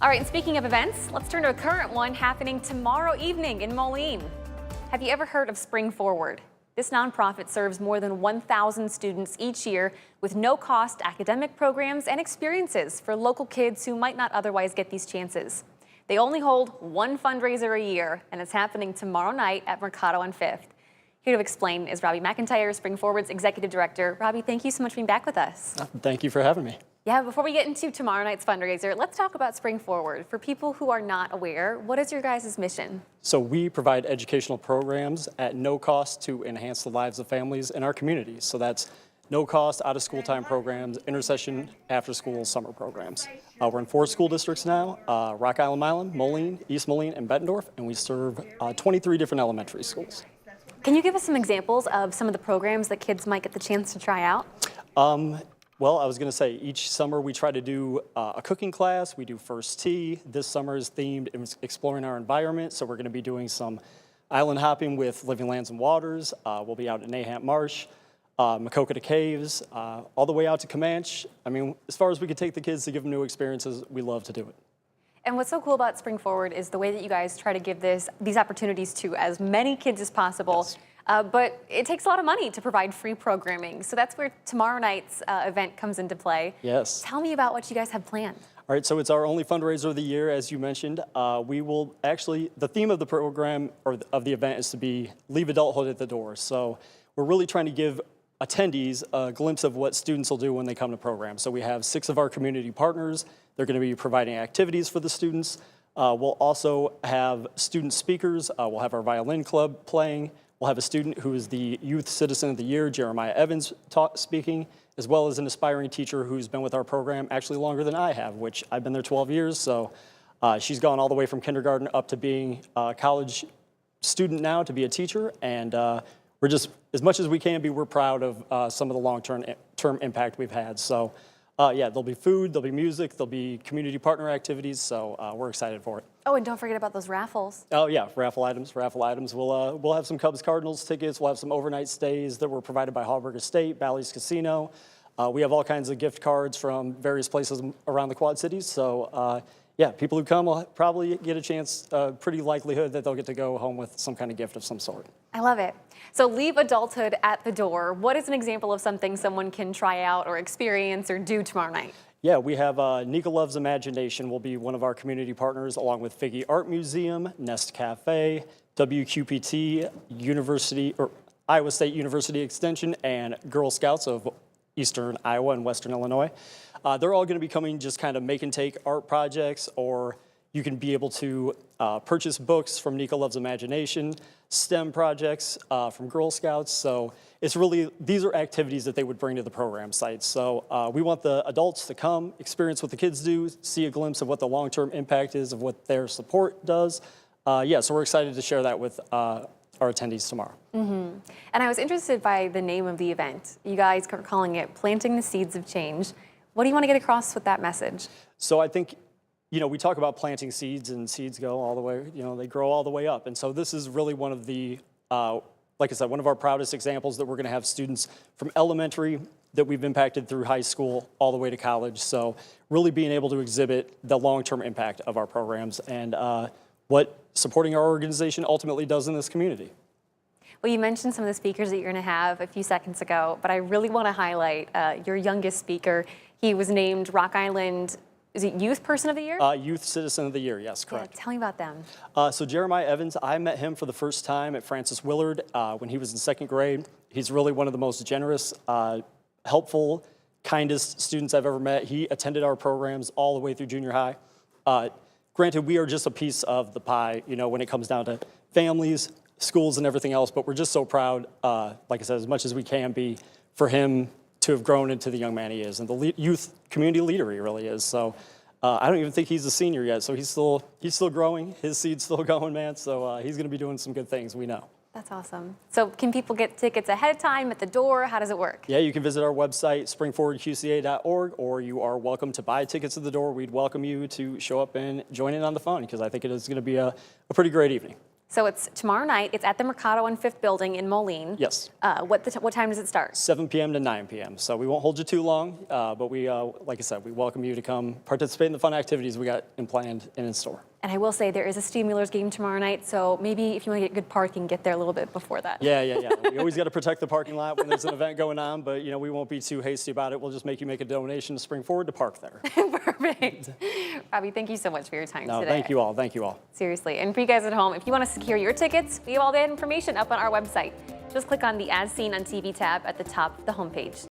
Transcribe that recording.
All right, and speaking of events, let's turn to a current one happening tomorrow evening in Moline. Have you ever heard of Spring Forward? This nonprofit serves more than 1,000 students each year with no-cost academic programs and experiences for local kids who might not otherwise get these chances. They only hold one fundraiser a year, and it's happening tomorrow night at Mercado on 5th. Here to explain is Robbie McIntyre, Spring Forward's Executive Director. Robbie, thank you so much for being back with us. Thank you for having me. Yeah, before we get into tomorrow night's fundraiser, let's talk about Spring Forward. For people who are not aware, what is your guys' mission? So we provide educational programs at no cost to enhance the lives of families in our communities. So that's no cost out of school time programs, intercession after school summer programs. We're in 4 school districts now, Rock Island, Moline, East Moline, and Bettendorf, and we serve 23 different elementary schools. Can you give us some examples of some of the programs that kids might get the chance to try out? Well, I was going to say each summer we try to do a cooking class. We do first tea. This summer is themed in exploring our environment. So we're going to be doing some island hopping with Living Lands and Waters. We'll be out at Nahant Marsh, Makokata Caves, all the way out to Comanche. I mean, as far as we could take the kids to give them new experiences, we love to do it. And what's so cool about Spring Forward is the way that you guys try to give these opportunities to as many kids as possible. Yes. But it takes a lot of money to provide free programming. So that's where tomorrow night's event comes into play. Yes. Tell me about what you guys have planned. All right, so it's our only fundraiser of the year, as you mentioned. We will actually, the theme of the program or of the event is to be leave adulthood at the door. So we're really trying to give attendees a glimpse of what students will do when they come to program. So we have 6 of our community partners. They're going to be providing activities for the students. We'll also have student speakers. We'll have our violin club playing. We'll have a student who is the Youth Citizen of the Year, Jeremiah Evans, speaking, as well as an aspiring teacher who's been with our program actually longer than I have, which I've been there 12 years. So she's gone all the way from kindergarten up to being a college student now to be a teacher. And we're just, as much as we can be, we're proud of some of the long-term impact we've had. So yeah, there'll be food, there'll be music, there'll be community partner activities. So we're excited for it. Oh, and don't forget about those raffles. Oh yeah, raffle items. We'll have some Cubs Cardinals tickets. We'll have some overnight stays that were provided by Hallberg Estate, Bally's Casino. We have all kinds of gift cards from various places around the Quad Cities. So yeah, people who come will probably get a chance, pretty likelihood that they'll get to go home with some kind of gift of some sort. I love it. So leave adulthood at the door. What is an example of something someone can try out or experience or do tomorrow night? Yeah, we have Nika Loves Imagination will be one of our community partners, along with Figge Art Museum, Nest Cafe, WQPT, Iowa State University Extension, and Girl Scouts of Eastern Iowa and Western Illinois. They're all going to be coming just kind of make and take art projects, or you can be able to purchase books from Nika Loves Imagination, STEM projects from Girl Scouts. So it's really, these are activities that they would bring to the program site. So we want the adults to come, experience what the kids do, see a glimpse of what the long-term impact is of what their support does. Yeah, so we're excited to share that with our attendees tomorrow. Mm-hmm. And I was interested by the name of the event. You guys are calling it Planting the Seeds of Change. What do you want to get across with that message? So I think, you know, we talk about planting seeds, and seeds go all the way, you know, they grow all the way up. And so this is really one of the, like I said, one of our proudest examples that we're going to have students from elementary that we've impacted through high school all the way to college. So really being able to exhibit the long-term impact of our programs and what supporting our organization ultimately does in this community. Well, you mentioned some of the speakers that you're going to have a few seconds ago, but I really want to highlight your youngest speaker. He was named Rock Island, is it Youth Person of the Year? Youth Citizen of the Year, yes, correct. Yeah, tell me about them. So Jeremiah Evans, I met him for the first time at Francis Willard when he was in 2nd grade. He's really one of the most generous, helpful, kindest students I've ever met. He attended our programs all the way through junior high. Granted, we are just a piece of the pie, you know, when it comes down to families, schools, and everything else, but we're just so proud, like I said, as much as we can be, for him to have grown into the young man he is, and the youth community leader he really is. So I don't even think he's a senior yet, so he's still growing. His seed's still going, man, so he's going to be doing some good things, we know. That's awesome. So can people get tickets ahead of time at the door? How does it work? Yeah, you can visit our website, springforwardqca.org, or you are welcome to buy tickets at the door. We'd welcome you to show up and join in on the fun, because I think it is going to be a pretty great evening. So it's tomorrow night. It's at the Mercado on 5th Building in Moline. Yes. What time does it start? 7 p.m. to 9 p.m. So we won't hold you too long, but we, like I said, we welcome you to come participate in the fun activities we got planned and in store. And I will say there is a Steamers game tomorrow night, so maybe if you want to get good parking, get there a little bit before that. Yeah. We always got to protect the parking lot when there's an event going on, but we won't be too hasty about it. We'll just make you make a donation to Spring Forward to park there. Perfect. Robbie, thank you so much for your time No, today. thank you all. Thank you all. Seriously. And for you guys at home, if you want to secure your tickets, we have all that information up on our website. Just click on the As Seen on TV tab at the top of the homepage.